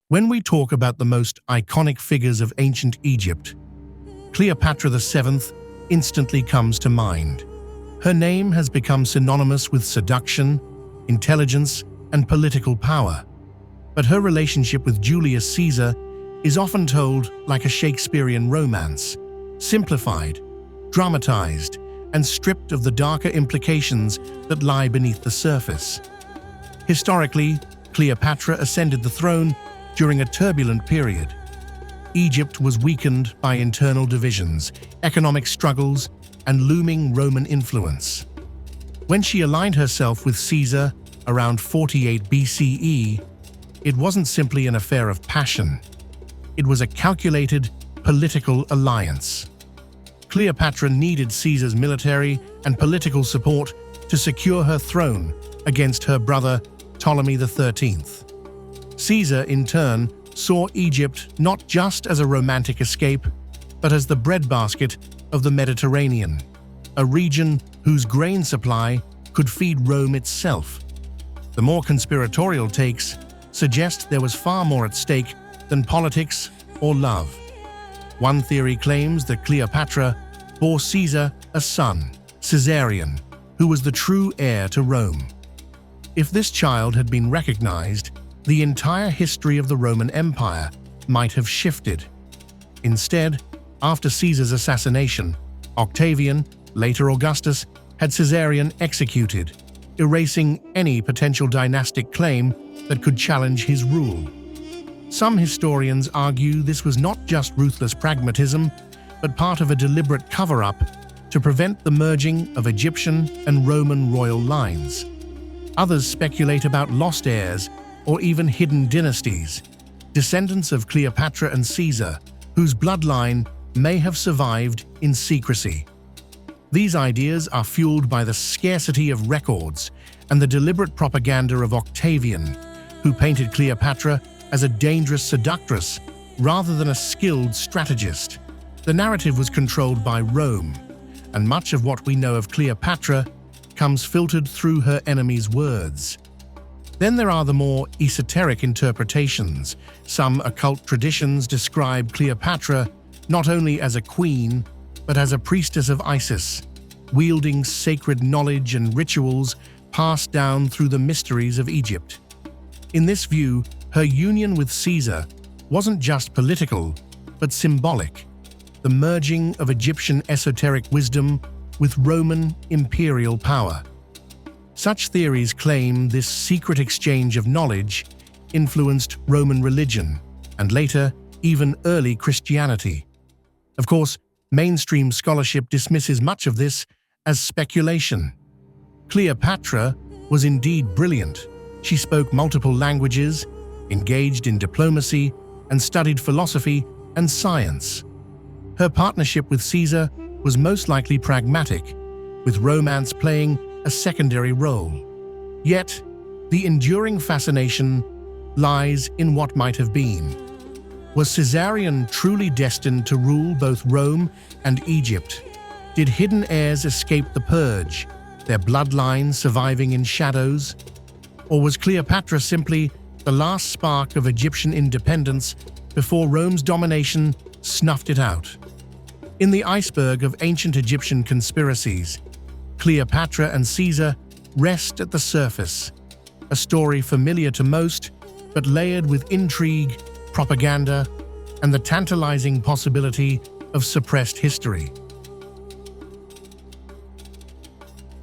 When we talk about the most iconic figures of ancient Egypt, Cleopatra VII instantly comes to mind. Her name has become synonymous with seduction, intelligence, and political power. But her relationship with Julius Caesar is often told like a Shakespearean romance, simplified, dramatized, and stripped of the darker implications that lie beneath the surface. Historically, Cleopatra ascended the throne during a turbulent period. Egypt was weakened by internal divisions, economic struggles, and looming Roman influence. When she aligned herself with Caesar around 48 BCE, it wasn't simply an affair of passion. It was a calculated political alliance. Cleopatra needed Caesar's military and political support to secure her throne against her brother Ptolemy XIII. Caesar, in turn, saw Egypt not just as a romantic escape, but as the breadbasket of the Mediterranean, a region whose grain supply could feed Rome itself. The more conspiratorial takes suggest there was far more at stake than politics or love. One theory claims that Cleopatra bore Caesar a son, Caesarion, who was the true heir to Rome. If this child had been recognized, the entire history of the Roman Empire might have shifted. Instead, after Caesar's assassination, Octavian, later Augustus, had Caesarion executed, erasing any potential dynastic claim that could challenge his rule. Some historians argue this was not just ruthless pragmatism, but part of a deliberate cover-up to prevent the merging of Egyptian and Roman royal lines. Others speculate about lost heirs or even hidden dynasties, descendants of Cleopatra and Caesar, whose bloodline may have survived in secrecy. These ideas are fueled by the scarcity of records and the deliberate propaganda of Octavian, who painted Cleopatra as a dangerous seductress rather than a skilled strategist. The narrative was controlled by Rome, and much of what we know of Cleopatra comes filtered through her enemies' words. Then there are the more esoteric interpretations. Some occult traditions describe Cleopatra not only as a queen, but as a priestess of Isis, wielding sacred knowledge and rituals passed down through the mysteries of Egypt. In this view, her union with Caesar wasn't just political, but symbolic, the merging of Egyptian esoteric wisdom with Roman imperial power. Such theories claim this secret exchange of knowledge influenced Roman religion, and later, even early Christianity. Of course, mainstream scholarship dismisses much of this as speculation. Cleopatra was indeed brilliant. She spoke multiple languages, engaged in diplomacy, and studied philosophy and science. Her partnership with Caesar was most likely pragmatic, with romance playing a secondary role. Yet, the enduring fascination lies in what might have been. Was Caesarion truly destined to rule both Rome and Egypt? Did hidden heirs escape the purge, their bloodline surviving in shadows? Or was Cleopatra simply the last spark of Egyptian independence before Rome's domination snuffed it out? In the iceberg of ancient Egyptian conspiracies, Cleopatra and Caesar rest at the surface, a story familiar to most, but layered with intrigue, propaganda, and the tantalizing possibility of suppressed history.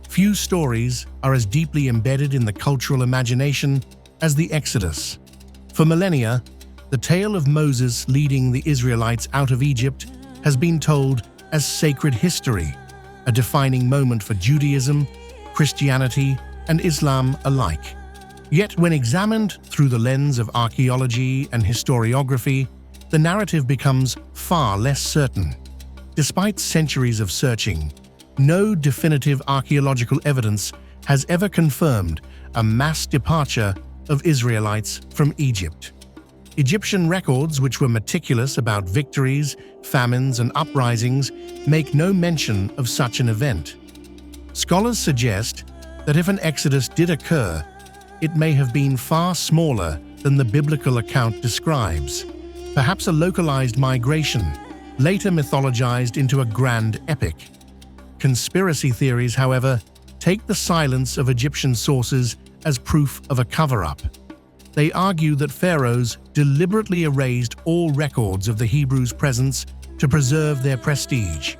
Few stories are as deeply embedded in the cultural imagination as the Exodus. For millennia, the tale of Moses leading the Israelites out of Egypt has been told as sacred history, a defining moment for Judaism, Christianity, and Islam alike. Yet when examined through the lens of archaeology and historiography, the narrative becomes far less certain. Despite centuries of searching, no definitive archaeological evidence has ever confirmed a mass departure of Israelites from Egypt. Egyptian records, which were meticulous about victories, famines, and uprisings, make no mention of such an event. Scholars suggest that if an exodus did occur, it may have been far smaller than the biblical account describes, perhaps a localized migration, later mythologized into a grand epic. Conspiracy theories, however, take the silence of Egyptian sources as proof of a cover-up. They argue that pharaohs deliberately erased all records of the Hebrews' presence to preserve their prestige.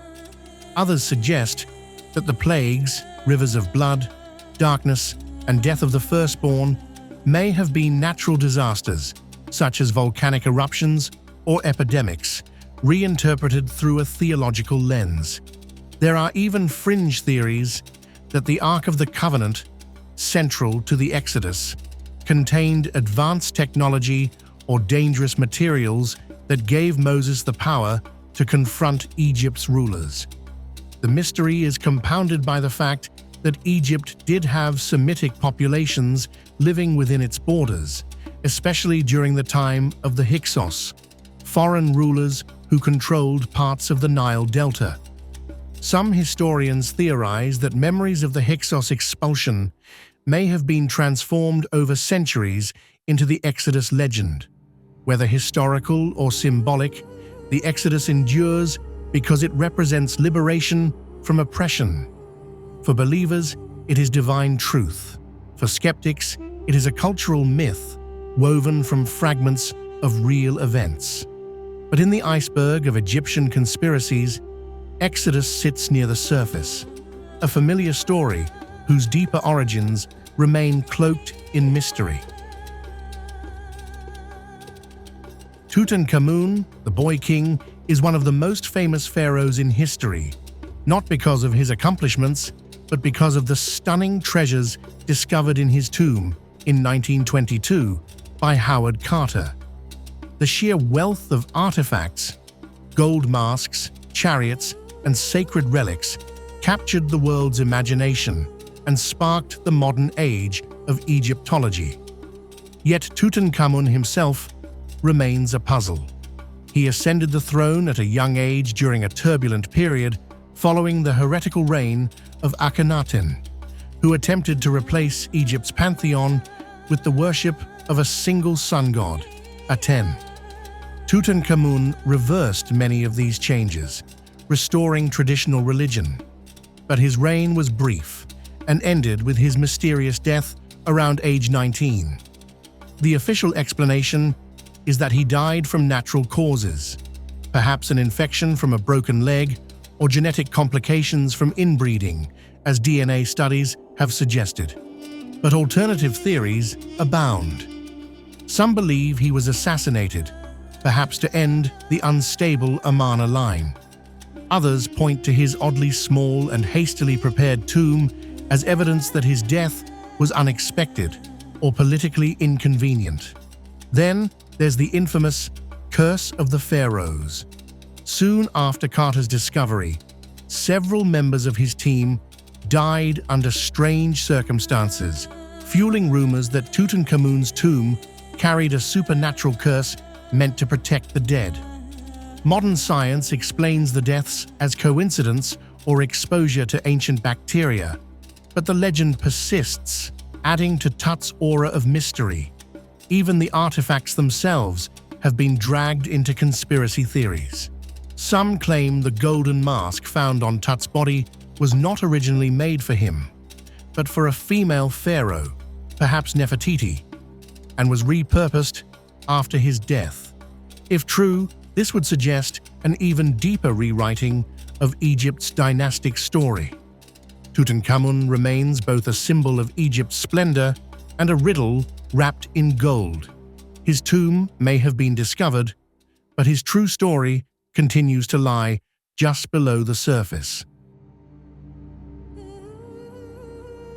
Others suggest that the plagues, rivers of blood, darkness, and death of the firstborn may have been natural disasters, such as volcanic eruptions or epidemics, reinterpreted through a theological lens. There are even fringe theories that the Ark of the Covenant, central to the Exodus, contained advanced technology or dangerous materials that gave Moses the power to confront Egypt's rulers. The mystery is compounded by the fact that Egypt did have Semitic populations living within its borders, especially during the time of the Hyksos, foreign rulers who controlled parts of the Nile Delta. Some historians theorize that memories of the Hyksos expulsion may have been transformed over centuries into the Exodus legend. Whether historical or symbolic, the Exodus endures because it represents liberation from oppression. For believers, it is divine truth. For skeptics, it is a cultural myth woven from fragments of real events. But in the iceberg of Egyptian conspiracies, Exodus sits near the surface, a familiar story whose deeper origins remain cloaked in mystery. Tutankhamun, the Boy King, is one of the most famous pharaohs in history, not because of his accomplishments, but because of the stunning treasures discovered in his tomb in 1922 by Howard Carter. The sheer wealth of artifacts, gold masks, chariots, and sacred relics captured the world's imagination and sparked the modern age of Egyptology. Yet Tutankhamun himself remains a puzzle. He ascended the throne at a young age during a turbulent period following the heretical reign of Akhenaten, who attempted to replace Egypt's pantheon with the worship of a single sun god, Aten. Tutankhamun reversed many of these changes, restoring traditional religion. But his reign was brief and ended with his mysterious death around age 19. The official explanation is that he died from natural causes, perhaps an infection from a broken leg or genetic complications from inbreeding, as DNA studies have suggested. But alternative theories abound. Some believe he was assassinated, perhaps to end the unstable Amarna line. Others point to his oddly small and hastily prepared tomb as evidence that his death was unexpected or politically inconvenient. Then there's the infamous Curse of the Pharaohs. Soon after Carter's discovery, several members of his team died under strange circumstances, fueling rumors that Tutankhamun's tomb carried a supernatural curse meant to protect the dead. Modern science explains the deaths as coincidence or exposure to ancient bacteria, but the legend persists, adding to Tut's aura of mystery. Even the artifacts themselves have been dragged into conspiracy theories. Some claim the golden mask found on Tut's body was not originally made for him, but for a female pharaoh, perhaps Nefertiti, and was repurposed after his death. If true, this would suggest an even deeper rewriting of Egypt's dynastic story. Tutankhamun remains both a symbol of Egypt's splendor and a riddle wrapped in gold. His tomb may have been discovered, but his true story continues to lie just below the surface.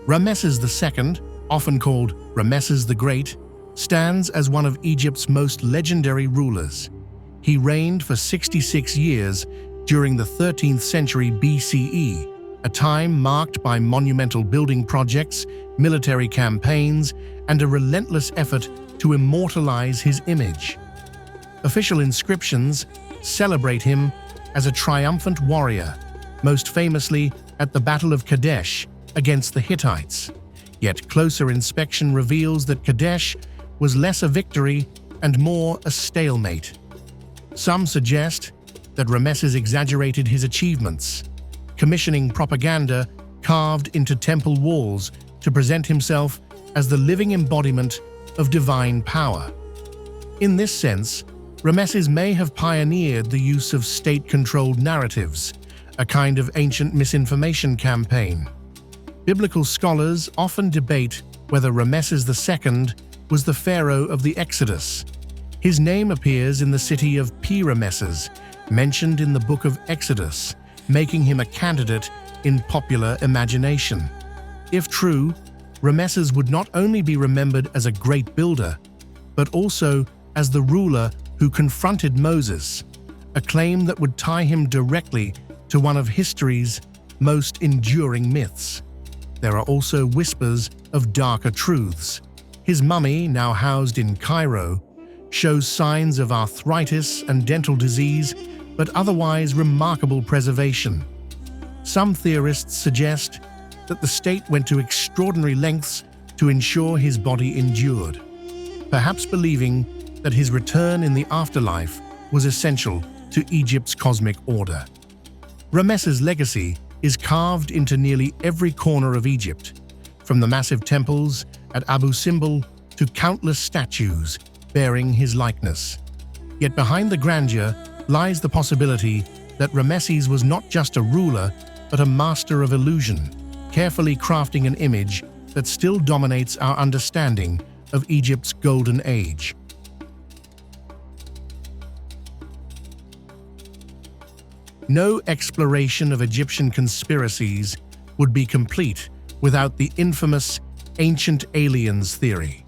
Ramesses II, often called Ramesses the Great, stands as one of Egypt's most legendary rulers. He reigned for 66 years during the 13th century BCE, a time marked by monumental building projects, military campaigns, and a relentless effort to immortalize his image. Official inscriptions celebrate him as a triumphant warrior, most famously at the Battle of Kadesh against the Hittites. Yet closer inspection reveals that Kadesh was less a victory and more a stalemate. Some suggest that Ramesses exaggerated his achievements, commissioning propaganda carved into temple walls to present himself as the living embodiment of divine power. In this sense, Ramesses may have pioneered the use of state-controlled narratives, a kind of ancient misinformation campaign. Biblical scholars often debate whether Ramesses II was the pharaoh of the Exodus. His name appears in the city of Pi-Ramesses, mentioned in the Book of Exodus, making him a candidate in popular imagination. If true, Ramesses would not only be remembered as a great builder, but also as the ruler who confronted Moses, a claim that would tie him directly to one of history's most enduring myths. There are also whispers of darker truths. His mummy, now housed in Cairo, shows signs of arthritis and dental disease, but otherwise remarkable preservation. Some theorists suggest that the state went to extraordinary lengths to ensure his body endured, perhaps believing that his return in the afterlife was essential to Egypt's cosmic order. Ramesses' legacy is carved into nearly every corner of Egypt, from the massive temples at Abu Simbel to countless statues bearing his likeness. Yet behind the grandeur lies the possibility that Ramesses was not just a ruler, but a master of illusion, carefully crafting an image that still dominates our understanding of Egypt's golden age. No exploration of Egyptian conspiracies would be complete without the infamous ancient aliens theory.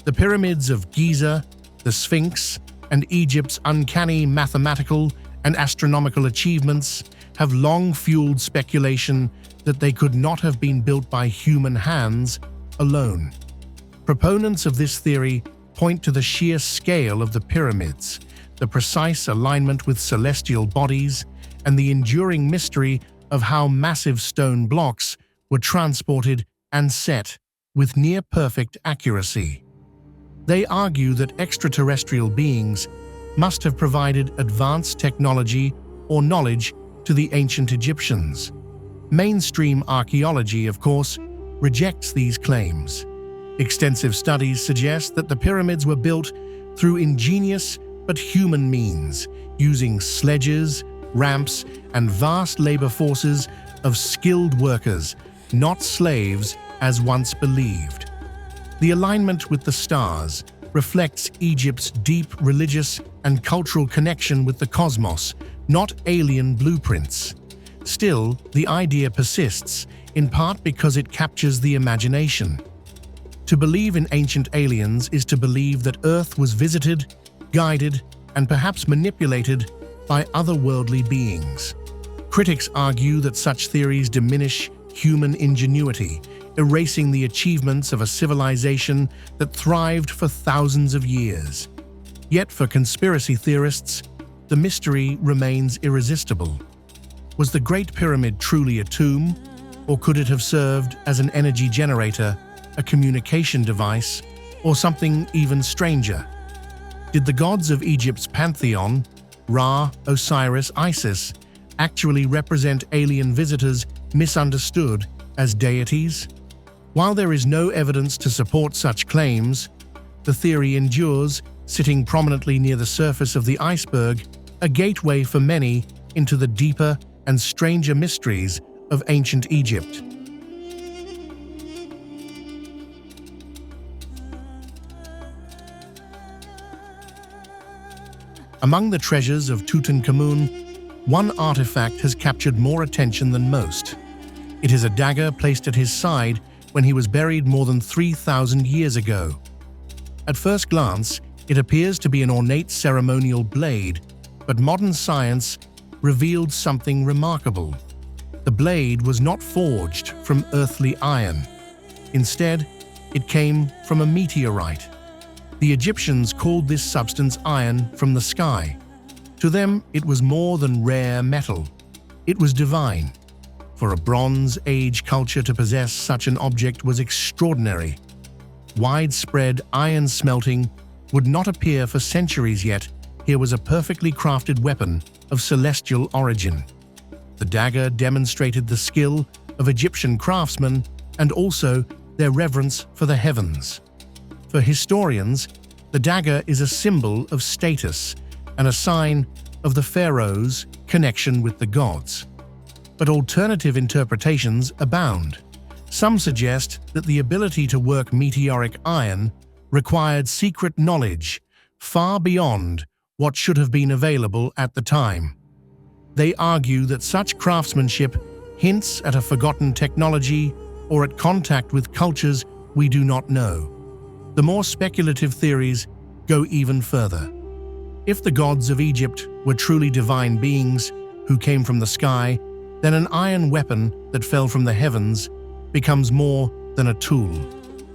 The pyramids of Giza, the Sphinx, and Egypt's uncanny mathematical and astronomical achievements have long fueled speculation that they could not have been built by human hands alone. Proponents of this theory point to the sheer scale of the pyramids, the precise alignment with celestial bodies, and the enduring mystery of how massive stone blocks were transported and set with near-perfect accuracy. They argue that extraterrestrial beings must have provided advanced technology or knowledge to the ancient Egyptians. Mainstream archaeology, of course, rejects these claims. Extensive studies suggest that the pyramids were built through ingenious but human means, using sledges, ramps, and vast labor forces of skilled workers, not slaves as once believed. The alignment with the stars reflects Egypt's deep religious and cultural connection with the cosmos, not alien blueprints. Still, the idea persists, in part because it captures the imagination. To believe in ancient aliens is to believe that Earth was visited, guided, and perhaps manipulated by otherworldly beings. Critics argue that such theories diminish human ingenuity, erasing the achievements of a civilization that thrived for thousands of years. Yet for conspiracy theorists, the mystery remains irresistible. Was the Great Pyramid truly a tomb, or could it have served as an energy generator, a communication device, or something even stranger? Did the gods of Egypt's pantheon, Ra, Osiris, Isis, actually represent alien visitors misunderstood as deities? While there is no evidence to support such claims, the theory endures, sitting prominently near the surface of the iceberg, a gateway for many into the deeper and stranger mysteries of ancient Egypt. Among the treasures of Tutankhamun, one artifact has captured more attention than most. It is a dagger placed at his side when he was buried more than 3,000 years ago. At first glance, it appears to be an ornate ceremonial blade, but modern science revealed something remarkable. The blade was not forged from earthly iron. Instead, it came from a meteorite. The Egyptians called this substance iron from the sky. To them, it was more than rare metal. It was divine. For a Bronze Age culture to possess such an object was extraordinary. widespread iron smelting would not appear for centuries, yet here was a perfectly crafted weapon of celestial origin. The dagger demonstrated the skill of Egyptian craftsmen and also their reverence for the heavens. For historians, the dagger is a symbol of status and a sign of the pharaoh's connection with the gods. But alternative interpretations abound. Some suggest that the ability to work meteoric iron required secret knowledge far beyond what should have been available at the time. They argue that such craftsmanship hints at a forgotten technology or at contact with cultures we do not know. The more speculative theories go even further. If the gods of Egypt were truly divine beings who came from the sky, then an iron weapon that fell from the heavens becomes more than a tool.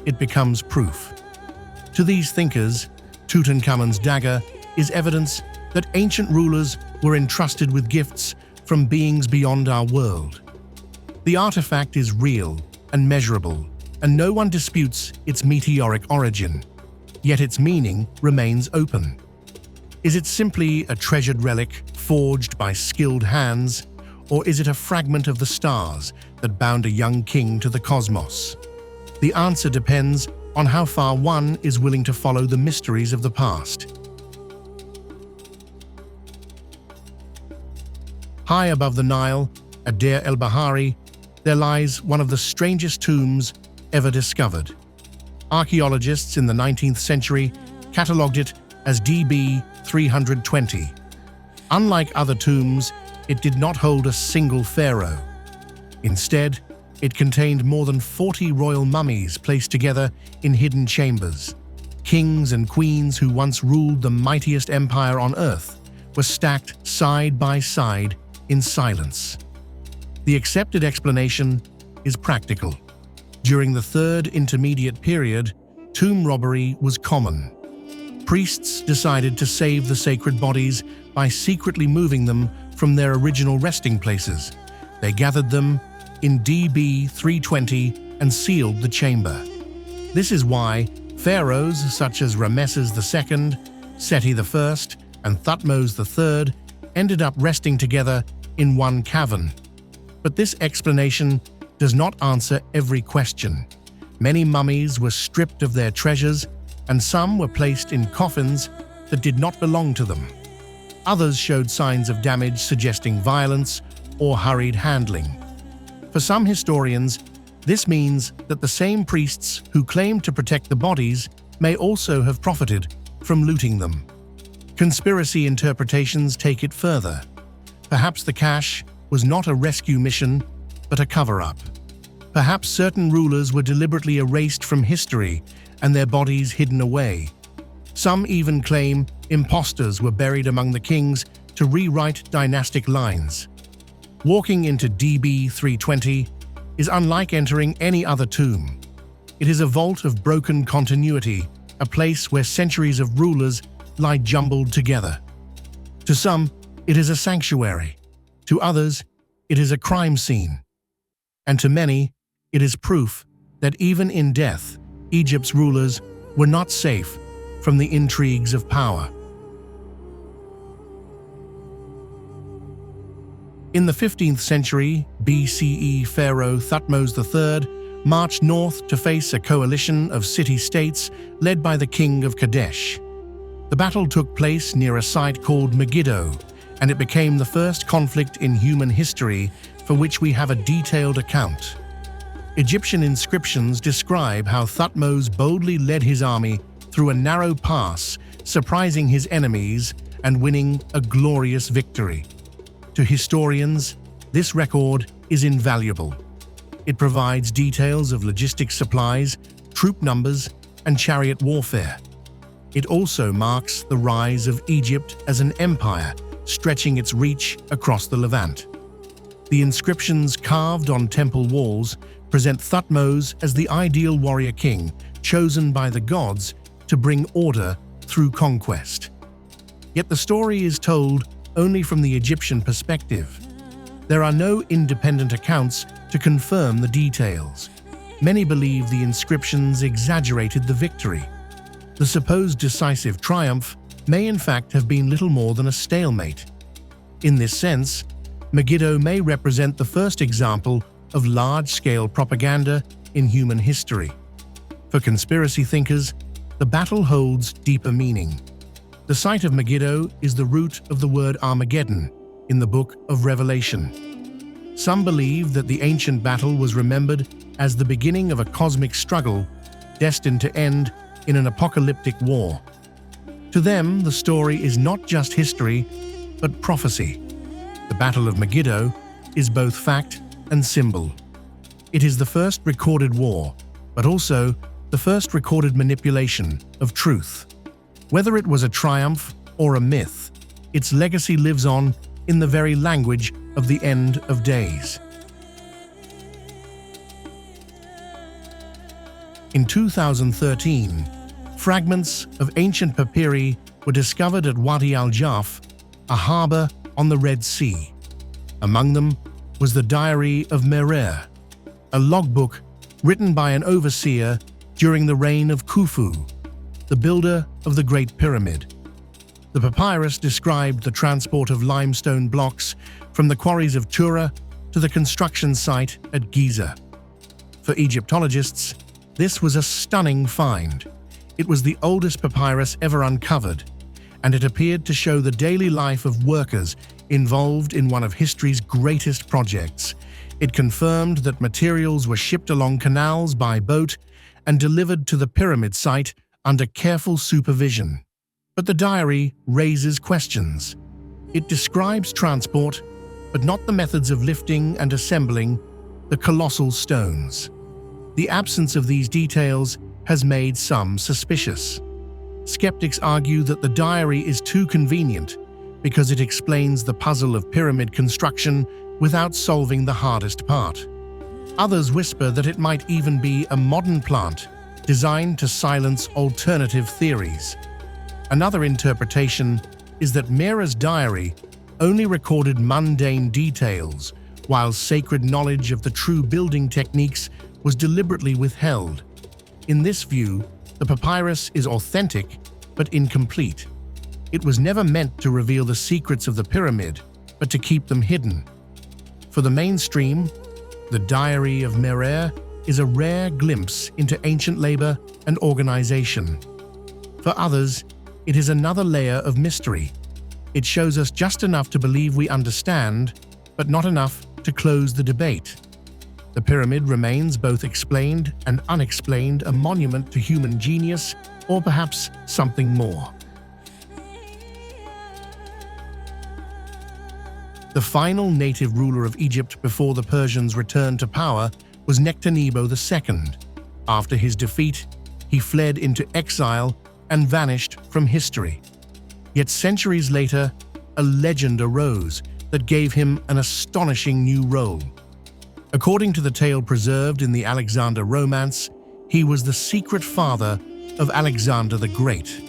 It becomes proof. To these thinkers, Tutankhamun's dagger is evidence that ancient rulers were entrusted with gifts from beings beyond our world. The artifact is real and measurable, and no one disputes its meteoric origin, yet its meaning remains open. Is it simply a treasured relic forged by skilled hands, or is it a fragment of the stars that bound a young king to the cosmos? The answer depends on how far one is willing to follow the mysteries of the past. High above the Nile, at Deir el-Bahari, there lies one of the strangest tombs ever discovered. Archaeologists in the 19th century catalogued it as DB 320. Unlike other tombs, it did not hold a single pharaoh. Instead, it contained more than 40 royal mummies placed together in hidden chambers. Kings and queens who once ruled the mightiest empire on earth were stacked side by side in silence. The accepted explanation is practical. During the Third Intermediate Period, tomb robbery was common. Priests decided to save the sacred bodies by secretly moving them from their original resting places. They gathered them in DB 320 and sealed the chamber. This is why pharaohs such as Ramesses II, Seti I, and Thutmose III ended up resting together in one cavern. But this explanation does not answer every question. Many mummies were stripped of their treasures, and some were placed in coffins that did not belong to them. Others showed signs of damage suggesting violence or hurried handling. For some historians, this means that the same priests who claimed to protect the bodies may also have profited from looting them. Conspiracy interpretations take it further. Perhaps the cache was not a rescue mission, but a cover-up. Perhaps certain rulers were deliberately erased from history and their bodies hidden away. Some even claim imposters were buried among the kings to rewrite dynastic lines. Walking into DB 320 is unlike entering any other tomb. It is a vault of broken continuity, a place where centuries of rulers lie jumbled together. To some, it is a sanctuary. To others, it is a crime scene. And to many, it is proof that even in death, Egypt's rulers were not safe from the intrigues of power. In the 15th century BCE, Pharaoh Thutmose III marched north to face a coalition of city-states led by the king of Kadesh. The battle took place near a site called Megiddo, and it became the first conflict in human history for which we have a detailed account. Egyptian inscriptions describe how Thutmose boldly led his army through a narrow pass, surprising his enemies and winning a glorious victory. To historians, this record is invaluable. It provides details of logistic supplies, troop numbers, and chariot warfare. It also marks the rise of Egypt as an empire, stretching its reach across the Levant. The inscriptions carved on temple walls present Thutmose as the ideal warrior king, chosen by the gods to bring order through conquest. Yet the story is told only from the Egyptian perspective. There are no independent accounts to confirm the details. Many believe the inscriptions exaggerated the victory. The supposed decisive triumph may in fact have been little more than a stalemate. In this sense, Megiddo may represent the first example of large-scale propaganda in human history. For conspiracy thinkers, the battle holds deeper meaning. The site of Megiddo is the root of the word Armageddon in the book of Revelation. Some believe that the ancient battle was remembered as the beginning of a cosmic struggle destined to end in an apocalyptic war. To them, the story is not just history, but prophecy. The Battle of Megiddo is both fact and symbol. It is the first recorded war, but also the first recorded manipulation of truth. Whether it was a triumph or a myth, its legacy lives on in the very language of the end of days. In 2013, fragments of ancient papyri were discovered at Wadi al-Jaf, a harbor on the Red Sea. Among them was the Diary of Merer, a logbook written by an overseer during the reign of Khufu, the builder of the Great Pyramid. The papyrus described the transport of limestone blocks from the quarries of Tura to the construction site at Giza. For Egyptologists, this was a stunning find. It was the oldest papyrus ever uncovered, and it appeared to show the daily life of workers involved in one of history's greatest projects. It confirmed that materials were shipped along canals by boat and delivered to the pyramid site under careful supervision. But the diary raises questions. It describes transport, but not the methods of lifting and assembling the colossal stones. The absence of these details has made some suspicious. Skeptics argue that the diary is too convenient because it explains the puzzle of pyramid construction without solving the hardest part. Others whisper that it might even be a modern plant designed to silence alternative theories. Another interpretation is that Merer's diary only recorded mundane details, while sacred knowledge of the true building techniques was deliberately withheld. In this view, the papyrus is authentic but incomplete. It was never meant to reveal the secrets of the pyramid, but to keep them hidden. For the mainstream, the Diary of Merer is a rare glimpse into ancient labor and organization. For others, it is another layer of mystery. It shows us just enough to believe we understand, but not enough to close the debate. The pyramid remains both explained and unexplained, a monument to human genius, or perhaps something more. The final native ruler of Egypt before the Persians returned to power was Nectanebo II. After his defeat, he fled into exile and vanished from history. Yet centuries later, a legend arose that gave him an astonishing new role. According to the tale preserved in the Alexander Romance, he was the secret father of Alexander the Great.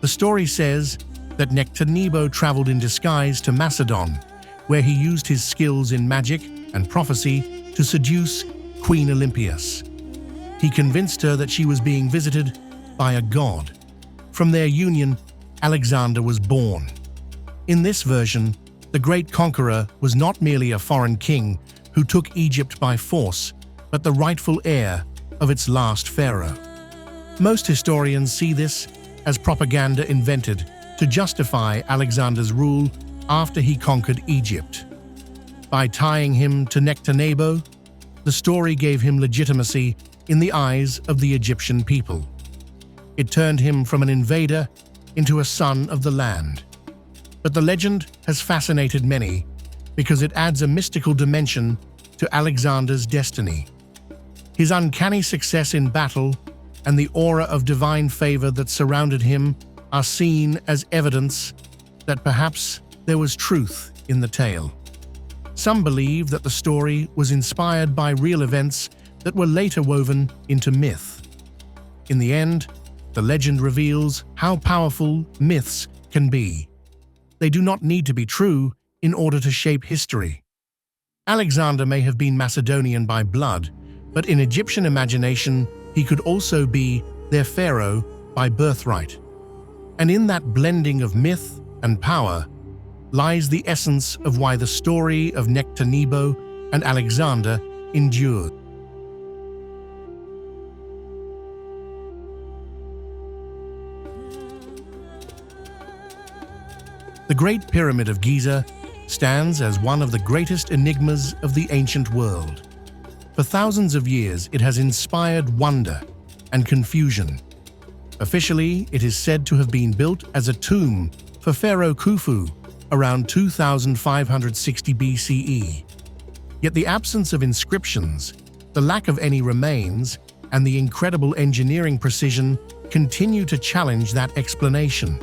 The story says that Nectanebo traveled in disguise to Macedon, where he used his skills in magic and prophecy to seduce Queen Olympias. He convinced her that she was being visited by a god. From their union, Alexander was born. In this version, the great conqueror was not merely a foreign king who took Egypt by force, but the rightful heir of its last pharaoh. Most historians see this as propaganda invented to justify Alexander's rule after he conquered Egypt. By tying him to Nectanebo, the story gave him legitimacy in the eyes of the Egyptian people. It turned him from an invader into a son of the land. But the legend has fascinated many because it adds a mystical dimension to Alexander's destiny. His uncanny success in battle and the aura of divine favor that surrounded him are seen as evidence that perhaps there was truth in the tale. Some believe that the story was inspired by real events that were later woven into myth. In the end, the legend reveals how powerful myths can be. They do not need to be true in order to shape history. Alexander may have been Macedonian by blood, But in Egyptian imagination, he could also be their pharaoh by birthright. And in that blending of myth and power lies the essence of why the story of Nectanebo and Alexander endured. The Great Pyramid of Giza stands as one of the greatest enigmas of the ancient world. For thousands of years, it has inspired wonder and confusion. Officially, it is said to have been built as a tomb for Pharaoh Khufu around 2560 BCE. Yet the absence of inscriptions, the lack of any remains, and the incredible engineering precision continue to challenge that explanation.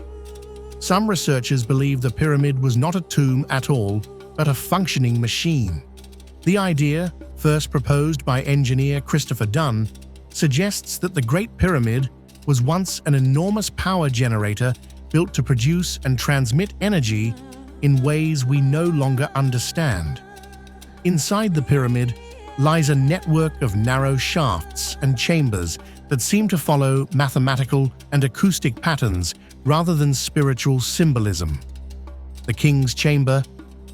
Some researchers believe the pyramid was not a tomb at all, but a functioning machine. The idea, first proposed by engineer Christopher Dunn, suggests that the Great Pyramid was once an enormous power generator built to produce and transmit energy in ways we no longer understand. Inside the pyramid lies a network of narrow shafts and chambers that seem to follow mathematical and acoustic patterns rather than spiritual symbolism. The king's chamber,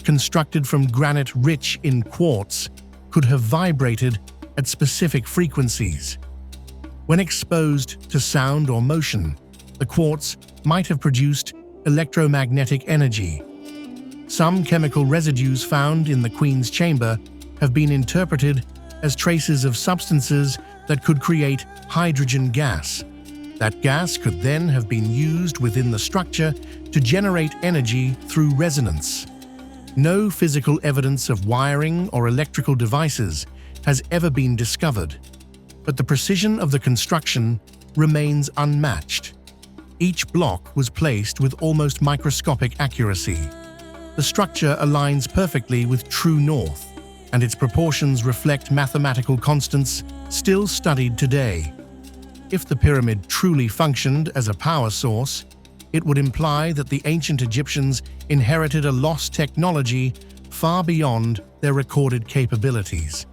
constructed from granite rich in quartz, could have vibrated at specific frequencies. When exposed to sound or motion, the quartz might have produced electromagnetic energy. Some chemical residues found in the queen's chamber have been interpreted as traces of substances that could create hydrogen gas. That gas could then have been used within the structure to generate energy through resonance. No physical evidence of wiring or electrical devices has ever been discovered, but the precision of the construction remains unmatched. Each block was placed with almost microscopic accuracy. The structure aligns perfectly with true north, and its proportions reflect mathematical constants still studied today. If the pyramid truly functioned as a power source, it would imply that the ancient Egyptians inherited a lost technology far beyond their recorded capabilities.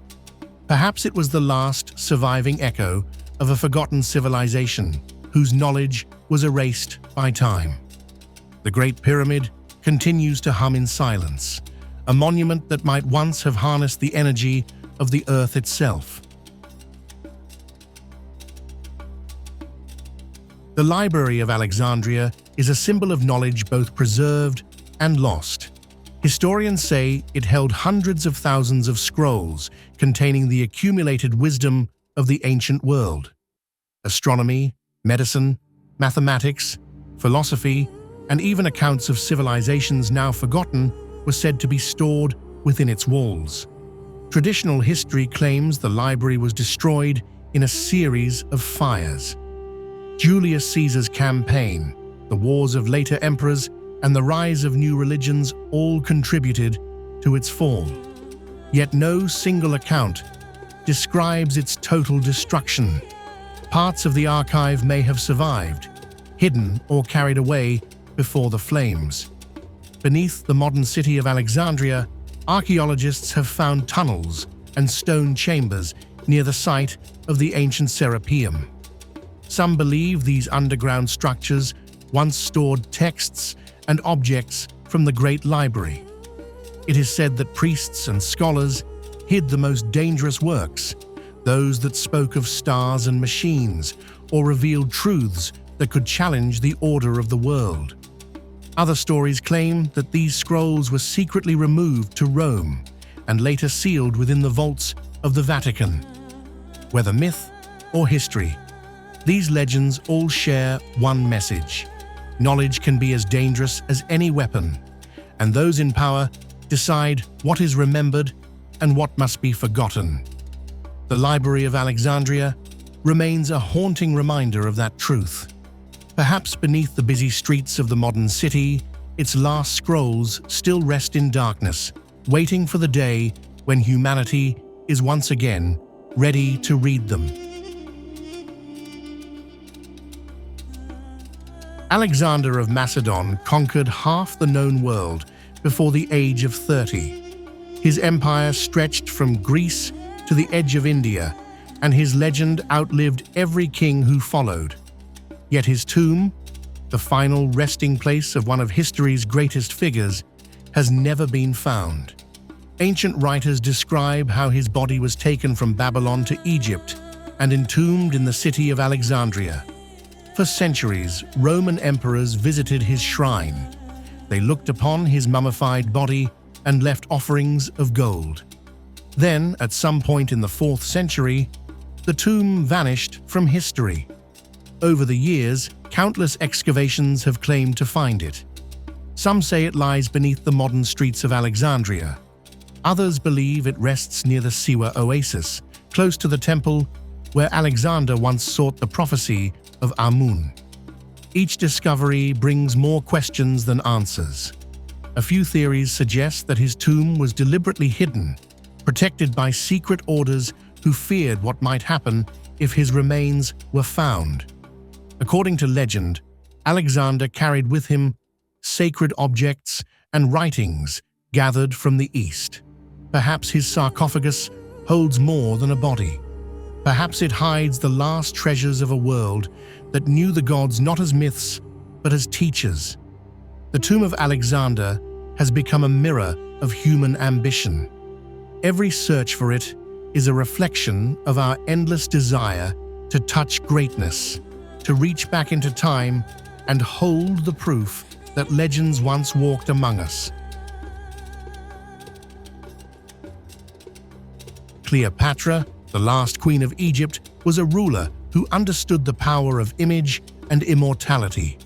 Perhaps it was the last surviving echo of a forgotten civilization whose knowledge was erased by time. The Great Pyramid continues to hum in silence, a monument that might once have harnessed the energy of the earth itself. The Library of Alexandria is a symbol of knowledge both preserved and lost. Historians say it held hundreds of thousands of scrolls containing the accumulated wisdom of the ancient world. Astronomy, medicine, mathematics, philosophy, and even accounts of civilizations now forgotten were said to be stored within its walls. Traditional history claims the library was destroyed in a series of fires. Julius Caesar's campaign, the wars of later emperors, and the rise of new religions all contributed to its fall. Yet no single account describes its total destruction. Parts of the archive may have survived, hidden or carried away before the flames. Beneath the modern city of Alexandria, archaeologists have found tunnels and stone chambers near the site of the ancient Serapeum. Some believe these underground structures once stored texts and objects from the Great Library. It is said that priests and scholars hid the most dangerous works, those that spoke of stars and machines, or revealed truths that could challenge the order of the world. Other stories claim that these scrolls were secretly removed to Rome and later sealed within the vaults of the Vatican. Whether myth or history, these legends all share one message. Knowledge can be as dangerous as any weapon, and those in power decide what is remembered and what must be forgotten. The Library of Alexandria remains a haunting reminder of that truth. Perhaps beneath the busy streets of the modern city, its last scrolls still rest in darkness, waiting for the day when humanity is once again ready to read them. Alexander of Macedon conquered half the known world before the age of 30. His empire stretched from Greece to the edge of India and his legend outlived every king who followed. Yet his tomb, the final resting place of one of history's greatest figures, has never been found. Ancient writers describe how his body was taken from Babylon to Egypt and entombed in the city of Alexandria. For centuries, Roman emperors visited his shrine. They looked upon his mummified body and left offerings of gold. Then, at some point in the 4th century, the tomb vanished from history. Over the years, countless excavations have claimed to find it. Some say it lies beneath the modern streets of Alexandria. Others believe it rests near the Siwa oasis, close to the temple where Alexander once sought the prophecy of Amun. Each discovery brings more questions than answers. A few theories suggest that his tomb was deliberately hidden, protected by secret orders who feared what might happen if his remains were found. According to legend, Alexander carried with him sacred objects and writings gathered from the East. Perhaps his sarcophagus holds more than a body. Perhaps it hides the last treasures of a world that knew the gods not as myths, but as teachers. The tomb of Alexander has become a mirror of human ambition. Every search for it is a reflection of our endless desire to touch greatness, to reach back into time and hold the proof that legends once walked among us. Cleopatra, the last queen of Egypt, was a ruler who understood the power of image and immortality.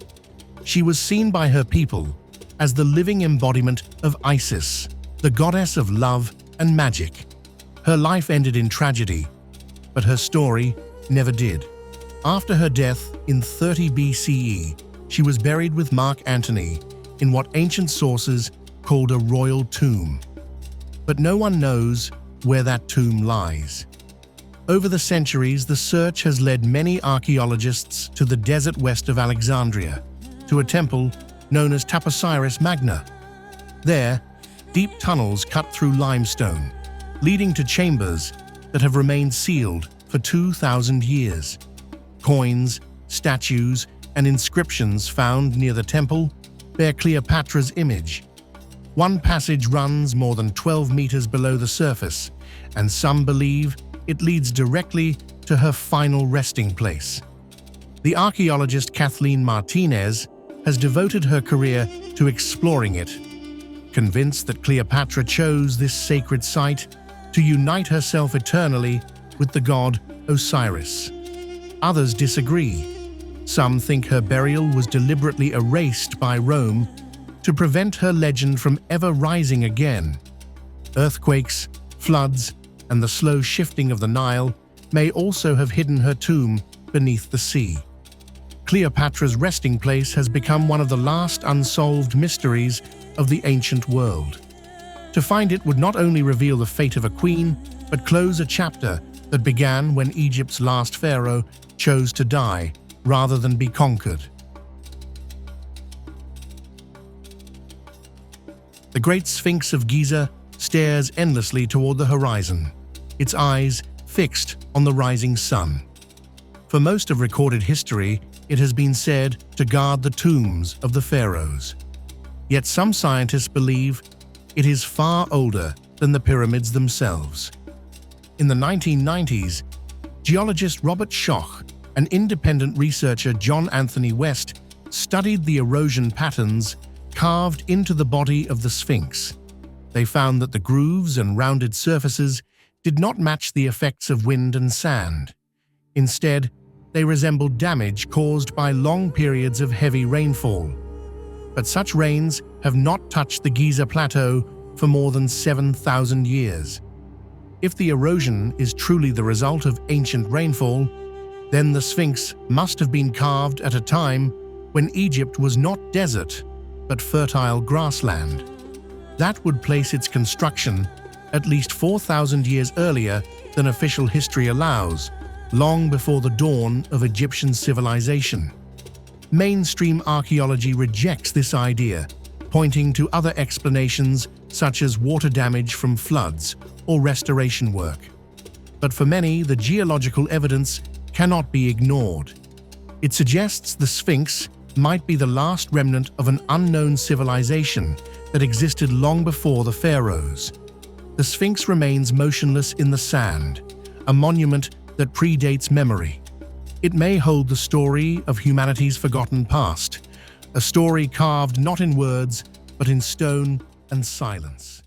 She was seen by her people as the living embodiment of Isis, the goddess of love and magic. Her life ended in tragedy, but her story never did. After her death in 30 BCE, she was buried with Mark Antony in what ancient sources called a royal tomb. But no one knows where that tomb lies. Over the centuries, the search has led many archaeologists to the desert west of Alexandria, to a temple known as Taposiris Magna. There, deep tunnels cut through limestone, leading to chambers that have remained sealed for 2,000 years. Coins, statues, and inscriptions found near the temple bear Cleopatra's image. One passage runs more than 12 meters below the surface, and some believe it leads directly to her final resting place. The archaeologist Kathleen Martinez has devoted her career to exploring it, convinced that Cleopatra chose this sacred site to unite herself eternally with the god Osiris. Others disagree. Some think her burial was deliberately erased by Rome to prevent her legend from ever rising again. Earthquakes, floods, and the slow shifting of the Nile may also have hidden her tomb beneath the sea. Cleopatra's resting place has become one of the last unsolved mysteries of the ancient world. To find it would not only reveal the fate of a queen, but close a chapter that began when Egypt's last pharaoh chose to die rather than be conquered. The Great Sphinx of Giza stares endlessly toward the horizon, its eyes fixed on the rising sun. For most of recorded history, it has been said to guard the tombs of the pharaohs. Yet some scientists believe it is far older than the pyramids themselves. In the 1990s, geologist Robert Schoch and independent researcher John Anthony West studied the erosion patterns carved into the body of the Sphinx. They found that the grooves and rounded surfaces did not match the effects of wind and sand. Instead, they resembled damage caused by long periods of heavy rainfall. But such rains have not touched the Giza Plateau for more than 7,000 years. If the erosion is truly the result of ancient rainfall, then the Sphinx must have been carved at a time when Egypt was not desert, but fertile grassland. That would place its construction at least 4,000 years earlier than official history allows, long before the dawn of Egyptian civilization. Mainstream archaeology rejects this idea, pointing to other explanations such as water damage from floods or restoration work. But for many, the geological evidence cannot be ignored. It suggests the Sphinx might be the last remnant of an unknown civilization that existed long before the pharaohs. The Sphinx remains motionless in the sand, a monument that predates memory. It may hold the story of humanity's forgotten past, a story carved not in words, but in stone and silence.